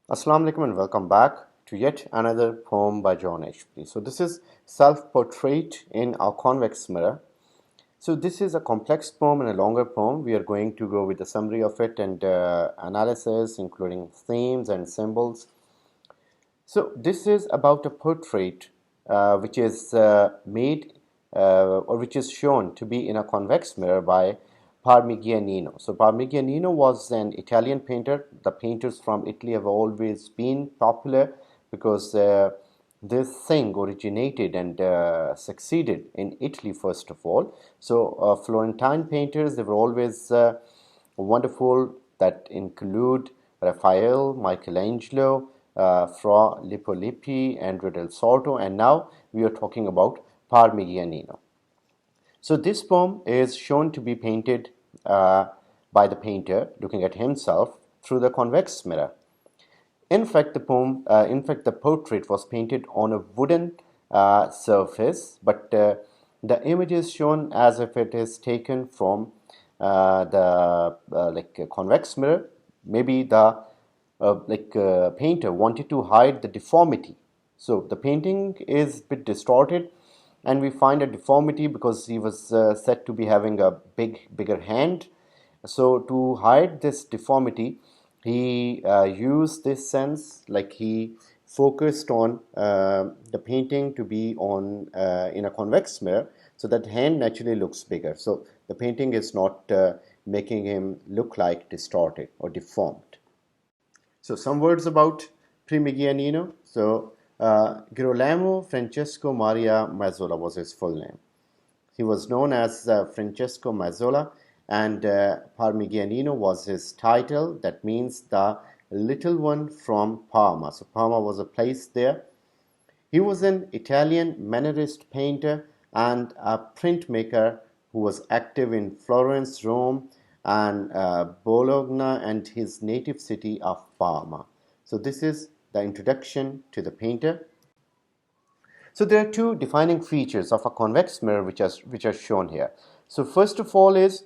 Assalamu alaikum and welcome back to yet another poem by John Ashbery. So this is Self-Portrait in Our Convex Mirror. So this is a complex poem and a longer poem. We are going to go with the summary of it and analysis, including themes and symbols. So this is about a portrait which is made or which is shown to be in a convex mirror by Parmigianino. So Parmigianino was an Italian painter. The painters from Italy have always been popular because this thing originated and succeeded in Italy first of all. So Florentine painters, they were always wonderful, that include Raphael, Michelangelo, Fra Lippo Andrea del Sarto, and now we are talking about Parmigianino. So this poem is shown to be painted by the painter looking at himself through the convex mirror. In fact, the portrait was painted on a wooden surface, but the image is shown as if it is taken from the convex mirror. Maybe the painter wanted to hide the deformity. So the painting is a bit distorted, and we find a deformity because he was said to be having a bigger hand. So to hide this deformity, he used this sense, like he focused on the painting to be on in a convex mirror, so that hand naturally looks bigger. So the painting is not making him look like distorted or deformed. So some words about Parmigianino. So Girolamo Francesco Maria Mazzola was his full name. He was known as Francesco Mazzola, and Parmigianino was his title. That means the little one from Parma. So Parma was a place there. He was an Italian Mannerist painter and a printmaker who was active in Florence, Rome, and Bologna, and his native city of Parma. So this is the introduction to the painter. So there are two defining features of a convex mirror which are shown here. So first of all is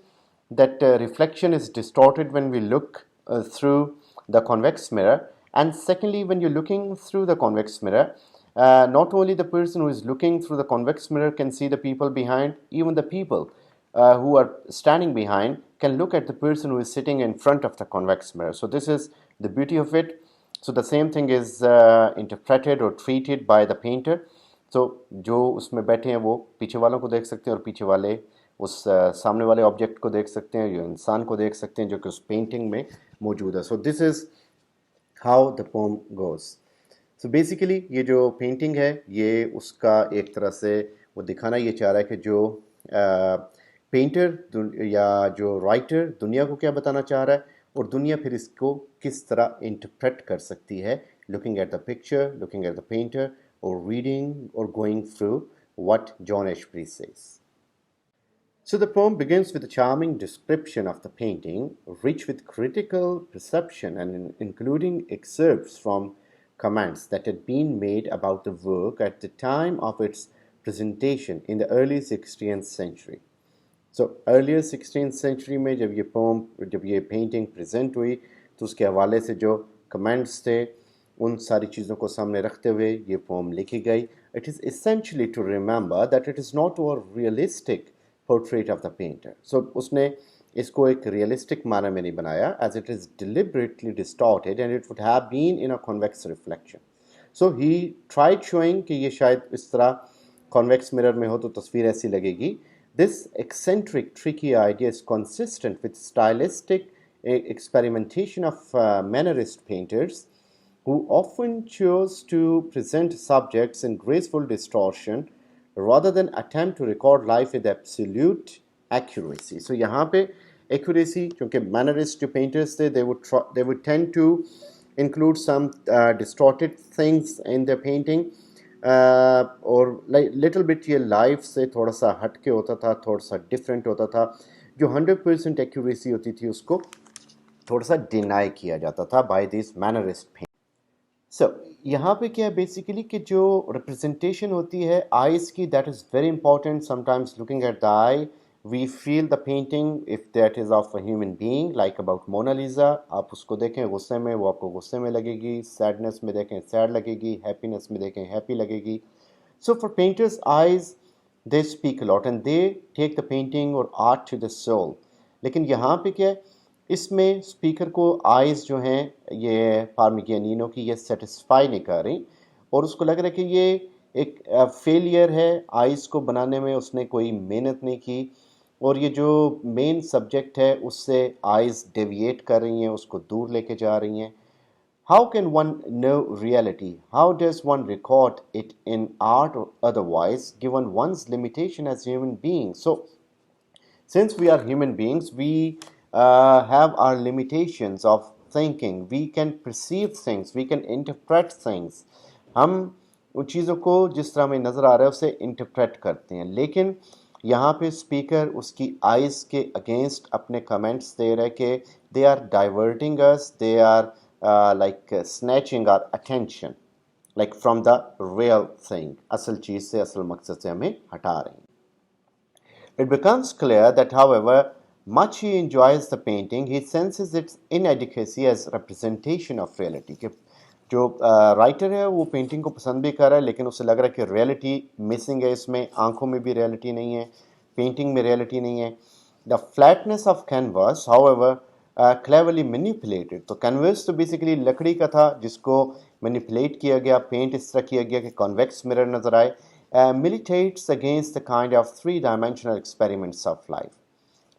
that reflection is distorted when we look through the convex mirror, and secondly, when you're looking through the convex mirror, not only the person who is looking through the convex mirror can see the people behind, even the people who are standing behind can look at the person who is sitting in front of the convex mirror. So this is the beauty of it. So the same thing is interpreted or treated by the painter. So जो उसमें बैठे हैं वो पीछे वालों को देख सकते हैं और पीछे वाले उस सामने वाले ऑब्जेक्ट को देख सकते हैं, जो इंसान को देख सकते हैं जो कि उस पेंटिंग में मौजूद है. So this is how the pome goes. So basically ये जो पेंटिंग है ये उसका एक तरह से वो दिखाना ये चाह रहा है कि जो पेंटर या जो राइटर दुनिया को क्या बताना चाह रहा है और दुनिया फिर इसको किस तरह इंटरप्रेट कर सकती है, looking at the picture, looking at the painter, or reading or going through what John Ashbery says. So the poem begins with a charming description of the painting, rich with critical perception and including excerpts from comments that had been made about the work at the time of its presentation in the early 16th century. So earlier 16th century में जब ये painting present हुई तो उसके हवाले से जो comments थे उन सारी चीज़ों को सामने रखते हुए ये पोम लिखी गई. It is essentially to remember that it is not a realistic portrait of the painter. So उसने इसको एक रियलिस्टिक माना में नहीं बनाया, as it is deliberately distorted and it would have been in a convex reflection. So he tried showing कि ये शायद इस तरह कॉन्वेक्स मिरर में हो तो तस्वीर ऐसी लगेगी. This eccentric tricky idea is consistent with stylistic experimentation of mannerist painters who often chose to present subjects in graceful distortion rather than attempt to record life with absolute accuracy. So यहाँ पे accuracy, क्योंकि mannerist जो painters थे, they would tend to include some distorted things in their painting, और little bit ये life से थोड़ा सा हटके होता था, थोड़ा सा different होता था. जो 100% accuracy होती थी उसको थोड़ा सा deny किया जाता था by these mannerist painters. So, यहाँ पे क्या है बेसिकली कि जो रिप्रेजेंटेशन होती है आइज़ की, that is very important. Sometimes looking at the I we feel the painting if that is of a human being, like about Mona Lisa. आप उसको देखें गुस्से में, वो आपको गुस्से में लगेगी, सैडनेस में देखें सैड लगेगी, हैप्पीनेस में देखें हैप्पी लगेगी. So for painters, eyes, they speak a lot and they take the painting or art to the soul. लेकिन यहाँ पे क्या है, इसमें स्पीकर को आइज़ जो हैं ये पार्मिगियानिनो की ये सेटिस्फाई नहीं कर रही और उसको लग रहा है कि ये एक फेलियर है, आइज़ को बनाने में उसने कोई मेहनत नहीं की और ये जो मेन सब्जेक्ट है उससे आइज़ डेविएट कर रही हैं, उसको दूर लेके जा रही हैं. How can one know reality? How does one record it in art or otherwise, given one's limitation as human beings? So, since we are human beings, we have our limitations of thinking. We can perceive things, we can interpret things. हम उन चीज़ों को जिस तरह हमें नज़र आ रहा है उसे इंटरप्रेट करते हैं. लेकिन यहाँ पे स्पीकर उसकी आइज़ के अगेंस्ट अपने कमेंट्स दे रहे कि they are diverting us, they are like snatching our attention like from the real thing, असल चीज़ से, असल मकसद से हमें हटा रही हैं. It becomes clear that however much he enjoys the painting, he senses its inadequacy as representation of reality. कि जो राइटर है वो पेंटिंग को पसंद भी कर रहा है लेकिन उसे लग रहा है कि रियलिटी मिसिंग है इसमें, आंखों में भी रियलिटी नहीं है, पेंटिंग में रियलिटी नहीं है. The flatness of canvas, however, cleverly manipulated. तो कैनवस तो बेसिकली लकड़ी का था जिसको मैनिपुलेट किया गया, पेंट इस तरह किया गया कि कॉन्वेक्स मिरर नजर आए. Militates against the kind of three dimensional experiments of life.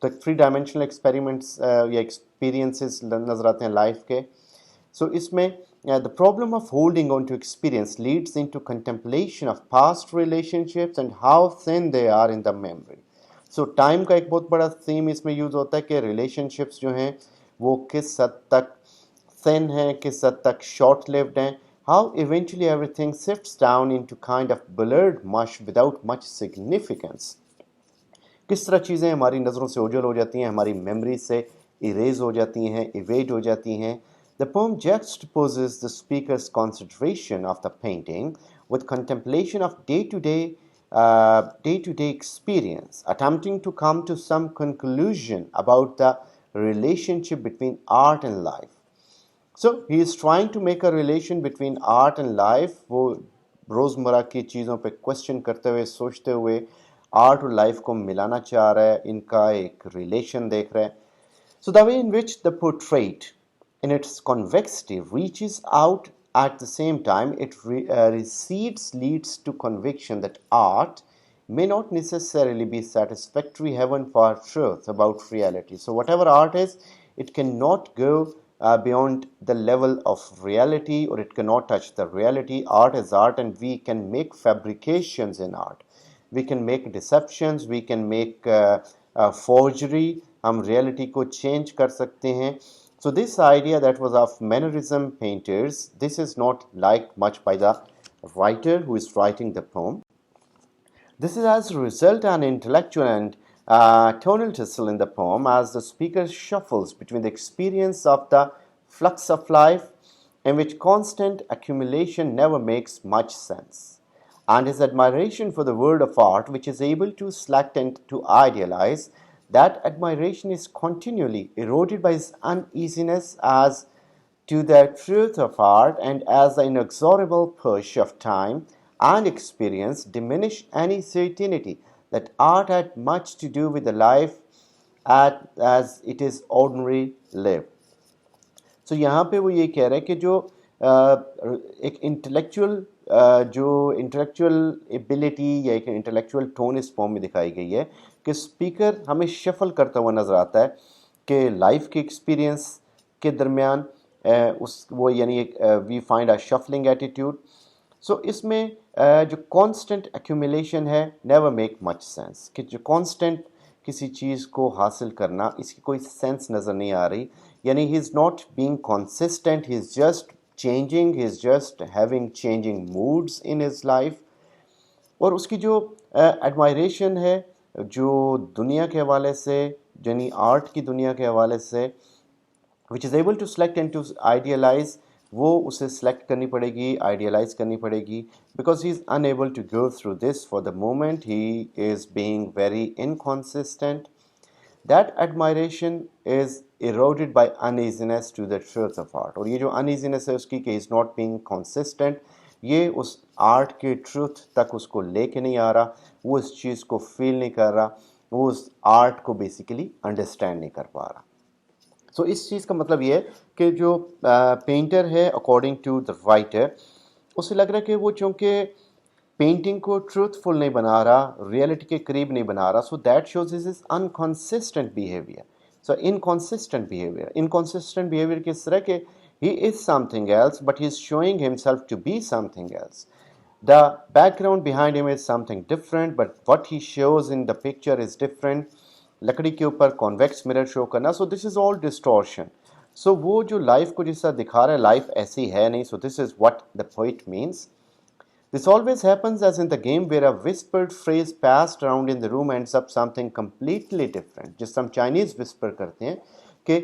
तो थ्री डायमेंशनल एक्सपेरिमेंट्स या एक्सपीरियंसेस नजर आते हैं लाइफ के. सो इसमें the problem of holding on to experience leads into contemplation of past relationships and how thin they are in the memory. So time का एक बहुत बड़ा थीम इसमें यूज़ होता है कि रिलेशनशिप्स जो हैं वो किस हद तक थिन हैं, किस हद तक शॉर्ट लिव्ड हैं. How eventually everything shifts down into kind of blurred मश विदाउट मच सिग्निफिकेंस. किस तरह चीज़ें हमारी नज़रों से ओझल हो जाती हैं, हमारी मेमोरी से इरेज हो जाती हैं, इवेड हो जाती हैं. The poem juxtaposes the speaker's consideration of the painting with contemplation of day-to-day experience, attempting to come to some conclusion about the relationship between art and life. So he is trying to make a relation between art and life. वो रोज़मर्रा की चीज़ों पे question करते हुए, सोचते हुए art और लाइफ को मिलाना चाह रहा है, इनका एक रिलेशन देख रहा है. So the way in which the portrait in its convexity reaches out at the same time it recedes leads to conviction that art may not necessarily be satisfactory heaven for truth about reality. So whatever art is, it cannot go beyond the level of reality, or it cannot touch the reality. Art is art and we can make fabrications in art. We can make deceptions, we can make forgery. हम reality को change कर सकते हैं. So this idea that was of mannerism painters, this is not liked much by the writer who is writing the poem. This is as a result an intellectual and tonal tussle in the poem as the speaker shuffles between the experience of the flux of life, in which constant accumulation never makes much sense, and his admiration for the world of art, which is able to select and to idealize. That admiration is continually eroded by his uneasiness as to the truth of art, and as the inexorable push of time and experience diminish any certainty that art had much to do with the life as it is ordinarily lived. So यहाँ पे वो ये कह रहे हैं कि जो एक इंटेलेक्चुअल एबिलिटी या एक इंटेलेक्चुअल टोन इस फॉर्म में दिखाई गई है कि स्पीकर हमें शफल करता हुआ नज़र आता है कि लाइफ के एक्सपीरियंस के दरमियान we find a shuffling attitude. So इसमें जो कांस्टेंट एक्यूमुलेशन है नेवर मेक मच सेंस, कि जो कांस्टेंट किसी चीज़ को हासिल करना इसकी कोई सेंस नज़र नहीं आ रही. यानी he is not being consistent, he is just changing, he is just having changing moods in his life. और उसकी जो एडमायरेशन है जो दुनिया के हवाले से, यानी आर्ट की दुनिया के हवाले से, which is able to select and to idealize, वो उसे सेलेक्ट करनी पड़ेगी, आइडियलाइज करनी पड़ेगी, because he is unable to go through this for the moment, he is being very inconsistent. That admiration is eroded by uneasiness to the truth of art. और ये जो uneasiness है उसकी कि is not being consistent, ये उस art के truth तक उसको लेके नहीं आ रहा, वो इस चीज़ को फील नहीं कर रहा, वो उस आर्ट को बेसिकली अंडरस्टैंड नहीं कर पा रहा. सो इस चीज़ का मतलब ये है कि जो पेंटर है अकॉर्डिंग टू द राइटर, उसे लग रहा है कि वो चूँकि पेंटिंग को ट्रूथफुल नहीं बना रहा, रियलिटी के करीब नहीं बना रहा, so that shows is inconsistent behaviour. So inconsistent behaviour किस तरह के, he is something else but he is showing himself to be something else. The background behind him is something different, but what he shows in the picture is different. लकड़ी के ऊपर convex mirror show करना, so this is all distortion. So वो जो life को जिस तरह दिखा रहा है, लाइफ ऐसी है नहीं. सो this is what the poet means. This always happens as in the game where a whispered phrase passed around in the room ends up something completely different. जिस हम चाइनीज विस्पर करते हैं कि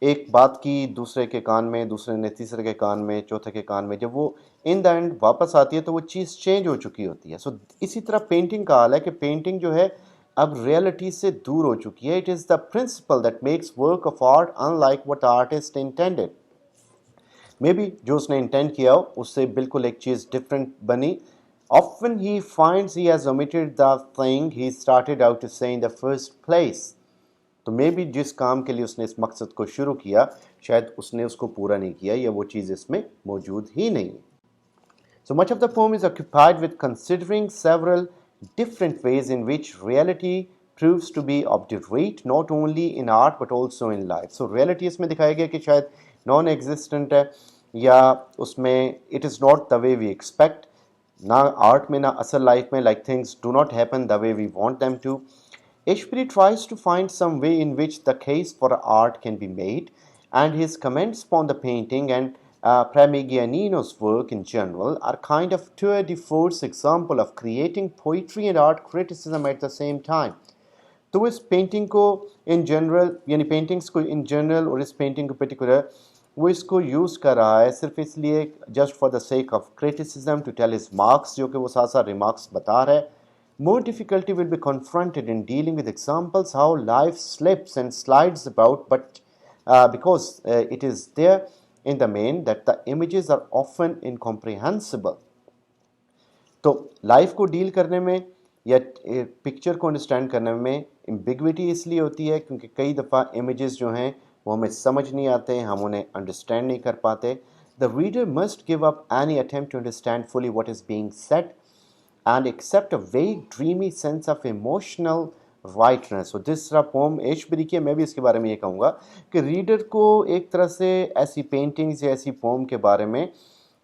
एक बात की दूसरे के कान में, दूसरे ने तीसरे के कान में, चौथे के कान में, जब वो इन द एंड वापस आती है तो वो चीज़ चेंज हो चुकी होती है. सो इसी तरह पेंटिंग का हाल है कि पेंटिंग जो है अब रियलिटी से दूर हो चुकी है. It is the principal that makes work of art unlike what artist intended. May be जो उसने इंटेंड किया हो उससे बिल्कुल एक चीज़ डिफरेंट बनी. Often he finds he has omitted the thing he started out to say in the first place. तो may be जिस काम के लिए उसने इस मकसद को शुरू किया शायद उसने उसको पूरा नहीं किया या वो चीज़ इसमें मौजूद ही नहीं है. So much of the poem is occupied with considering several different ways in which reality proves to be obdurate not only in art but also in life. So reality इसमें दिखाया गया कि शायद नॉन एग्जिस्टेंट है या उसमें it is not the way we expect, ना art में ना असल लाइफ में, like things do not happen the way we want them to. Ashbery tries to find some way in which the case for art can be made, and his comments upon the painting and Parmigianino's work in general are kind of tour de force example of creating poetry and art criticism at the same time. तो इस painting को in general यानी paintings को in general और इस painting को particular वो इसको यूज़ कर रहा है सिर्फ इसलिए just for the sake of criticism to tell his marks, जो कि वो साथ साथ रिमार्क्स बता रहा है. More difficulty will be confronted in dealing with examples how life slips and slides about, but because it is there in the main that the images are often incomprehensible. तो life को deal करने में या picture को understand करने में ambiguity इसलिए होती है क्योंकि कई दफ़ा इमेजेस जो हैं वो हमें समझ नहीं आते, हम उन्हें अंडरस्टैंड नहीं कर पाते. The reader must give up any attempt to understand fully what is being said and accept a vague dreamy sense of emotional rightness. So this रहा पोम एशबरी की. मैं भी इसके बारे में ये कहूँगा कि रीडर को एक तरह से ऐसी पेंटिंग्स या ऐसी पोम के बारे में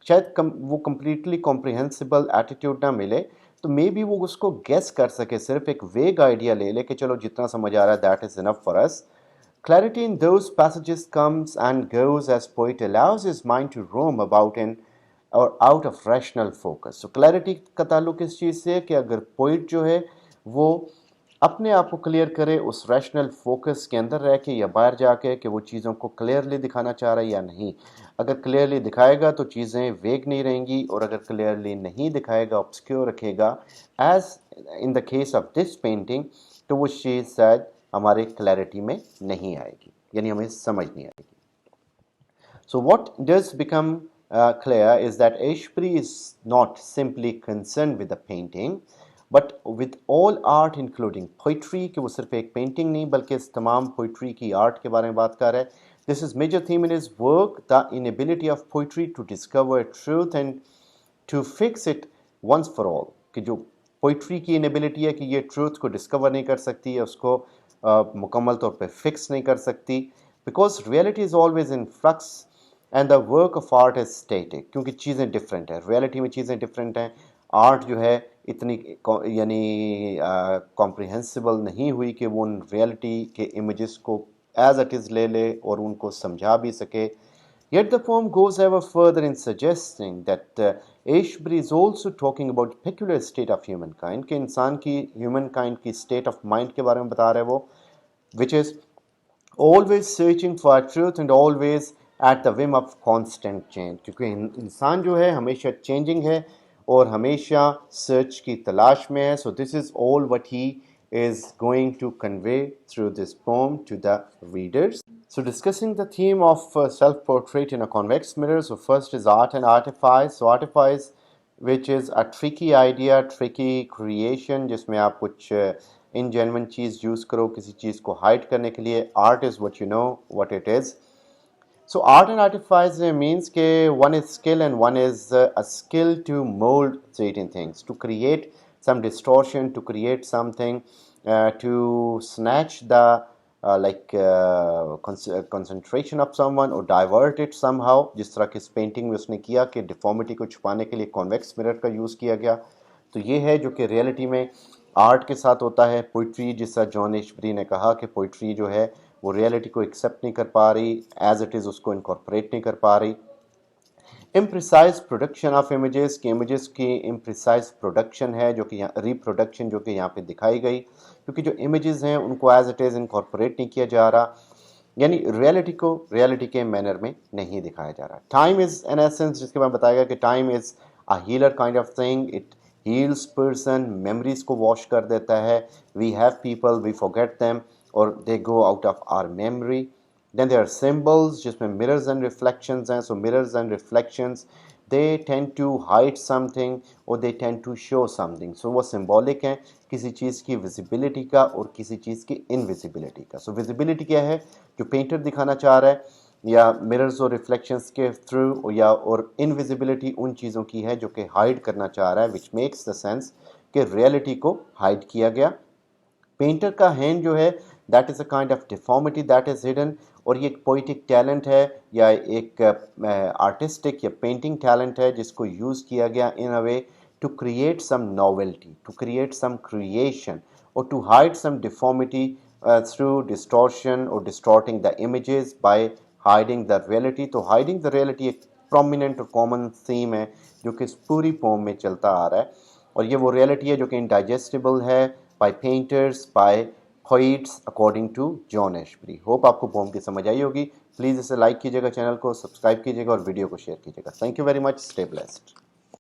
शायद वो कम्प्लीटली कॉम्प्रिहेंसिबल एटीट्यूड ना मिले, तो मे बी वो उसको गेस कर सके, सिर्फ एक वेग आइडिया ले ले कि चलो जितना समझ आ रहा है that is enough for us. Clarity in those passages comes and goes as poet allows his mind to roam about in और out of rational focus. So clarity का ताल्लुक इस चीज़ से कि अगर पोइट जो है वो अपने आप को क्लियर करे उस रैशनल फोकस के अंदर रह के या बाहर जाके कि वो चीज़ों को क्लियरली दिखाना चाह रहा है या नहीं. अगर क्लियरली दिखाएगा तो चीज़ें वेग नहीं रहेंगी, और अगर क्लियरली नहीं दिखाएगा, ऑब्सक्योर रखेगा as in the case of this painting, तो वो चीज़ शायद हमारे क्लैरिटी में नहीं आएगी, यानी हमें समझ नहीं आएगी. So what does become clear is that Ashbery is not simply concerned with the painting, but with all art including poetry, कि वो सिर्फ एक पेंटिंग नहीं बल्कि इस तमाम पोइट्री की आर्ट के बारे में बात कर रहा है. This is major theme in his work, the inability of poetry to discover truth and to fix it once for all. कि जो पोइट्री की इनेबिलिटी है कि ये ट्रूथ को डिस्कवर नहीं कर सकती है, उसको मुकम्मल तौर पे फिक्स नहीं कर सकती, because reality is always in flux and the work of art is static. क्योंकि चीज़ें डिफरेंट हैं, रियलिटी में चीज़ें डिफरेंट हैं. आर्ट जो है इतनी यानी कॉम्प्रिहेंसिबल नहीं हुई कि वो उन रियलिटी के इमेजेस को एज इट इज़ ले ले और उनको समझा भी सके. Yet the poem goes ever further in suggesting that Ashbery is also talking about peculiar state of humankind, कि इंसान की humankind की state of mind के बारे में बता रहे हैं वो, which is always searching for truth and always at the Vim of constant change, क्योंकि इंसान जो है हमेशा चेंजिंग है और हमेशा सर्च की तलाश में है. So this is all what he is going to convey through this poem to the readers. So discussing the theme of self-portrait in a convex mirror. So first is art and artifice. So artifice, which is a tricky idea, tricky creation, जिसमें आप कुछ ingenuine चीज़ use करो किसी चीज़ को hide करने के लिए. Art is what you know what it is. So art and artifice means ke one is skill and one is a skill to mold certain things, to create some distortion, to create something, to snatch the concentration of someone or divert it somehow. जिस तरह की इस painting में उसने किया कि deformity को छुपाने के लिए कॉन्वेक्स मिरर का यूज़ किया गया. तो ये है जो कि रियलिटी में आर्ट के साथ होता है. पोइट्री, जिसका जॉन एशबरी ने कहा कि पोइट्री जो है वो रियलिटी को एक्सेप्ट नहीं कर पा रही, एज इट इज़ उसको इनकॉर्पोरेट नहीं कर पा रही. इम्प्रिसाइज प्रोडक्शन ऑफ इमेजेस, की इमेजेस की इम्प्रिसाइज प्रोडक्शन है जो कि यहाँ रिप्रोडक्शन जो कि यहाँ पे दिखाई गई, क्योंकि जो इमेजेस हैं उनको एज इट इज़ इनकॉर्पोरेट नहीं किया जा रहा, यानी रियलिटी को रियलिटी के मैनर में नहीं दिखाया जा रहा. टाइम इज़ एन एसेंस, जिसके बाद बताएगा कि time is a healer kind of thing. It heals person, memories को वॉश कर देता है. We have people, we forget them और they go out of our memory. Then there are symbols, जिसमें मिरर्स एंड रिफ्लेक्शंस हैं. So mirrors and reflections, they tend to hide something और they tend to show something. So वो symbolic हैं किसी चीज़ की visibility का और किसी चीज़ की इनविजिबिलिटी का. सो विजिबिलिटी क्या है, जो पेंटर दिखाना चाह रहा है, या मिरर्स और रिफ्लेक्शंस के थ्रू, या और इनविजिबिलिटी उन चीज़ों की है जो कि हाइड करना चाह रहा है, विच मेक्स द सेंस कि रियलिटी को हाइड किया गया. पेंटर का हैंड जो है that is a kind of deformity that is hidden. और ये एक पोइटिक टैलेंट है या एक आर्टिस्टिक या पेंटिंग टैलेंट है जिसको यूज़ किया गया in a way to create some novelty, to create some creation और to hide some deformity through distortion और distorting the images by hiding the reality. तो हाइडिंग द रियलिटी एक prominent और common theme है जो कि इस पूरी पोम में चलता आ रहा है. और ये वो रियलिटी है जो कि इनडाइजेस्टिबल है by painters, by poets according to John Ashbery. Hope आपको पोम की समझ आई होगी. प्लीज़ इसे लाइक कीजिएगा, चैनल को सब्सक्राइब कीजिएगा और वीडियो को शेयर कीजिएगा. Thank you very much. Stay blessed.